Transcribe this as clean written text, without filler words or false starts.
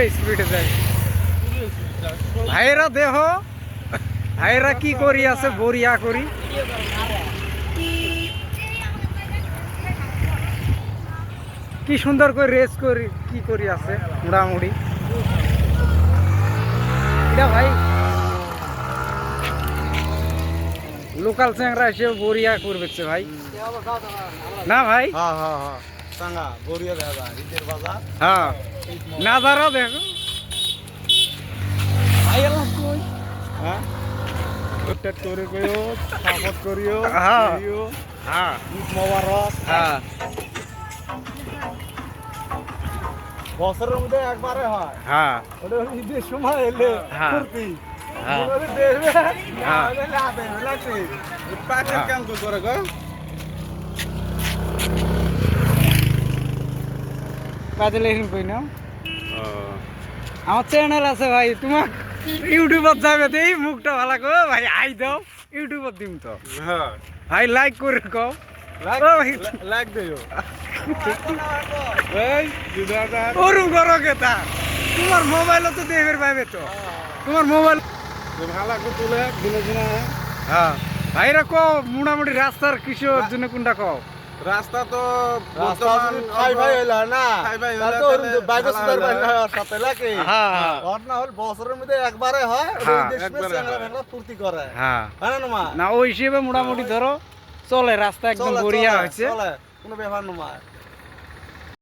পুরো স্পিডে যায় ভাইরা দেহ ভাইরা কি করি আছে বরিয়া করি কি সুন্দর করে রেস করি কি করি আছে মোটামুটি এটা ভাই লোকাল চ্যাংরা এসে বরিয়া করবে ভাই না ভাই হ্যাঁ হ্যাঁ হ্যাঁ চাঙ্গা বড়িয়া দেখা যায় ঈদের বাজার হ্যাঁ নাজারা দেখো ভাই এলাম কই হ্যাঁ টেট করে কইও সাপোর্ট করিও হ্যাঁ। করিও হ্যাঁ ঈদ মোবারক হ্যাঁ বছরের মধ্যে একবারে হয় হ্যাঁ ওটা হলো ঈদের সময় এলে হ্যাঁ। ফুর্তি হ্যাঁ। ওটা দেখবে হ্যাঁ। ওটা লাভে লাগছে পাকের হ্যাঁ। কাম করে গো কাজে লেখেন কই না আমার চ্যানেল আছে ভাই তোমার ইউটিউবত যাবে দেই মুখটা ভালো করে ভাই আই দাও ইউটিউবত দিম তো হ্যাঁ ভাই লাইক করে কও লাগ দিও এই দিদাদা ওরু করো কেতা তোমার মোবাইল তো দেখবে পাবে তো তোমার মোবাইল ভালো করে তুলে দিনে দিনে হ্যাঁ ভাইরা কও মোটামুটি রাস্তার কিসের জন্য কোনটা কও রাস্তা তো রাস্তা বর্তমান যদি খাই ভাই হইলা না খাই ভাই তাহলে হইলা তো তাহলে বাইরে ভালো সুদার হইলা। বাইরে সাথে লাগে হ্যাঁ হ্যাঁ ওর না হল বছরের মধ্যে একবারে হয় হ্যাঁ, ওই দেশ মে একবারে চ্যাংড়া হয়। ভেঙলা ফুর্তি করে হ্যাঁ হ্যাঁ না মা না ওই হিসেবে মোটামুটি ধরো চলে রাস্তা একদম চলে, বড়িয়া চলে, হয়েছে চলে, কোনো ব্যাপার না মা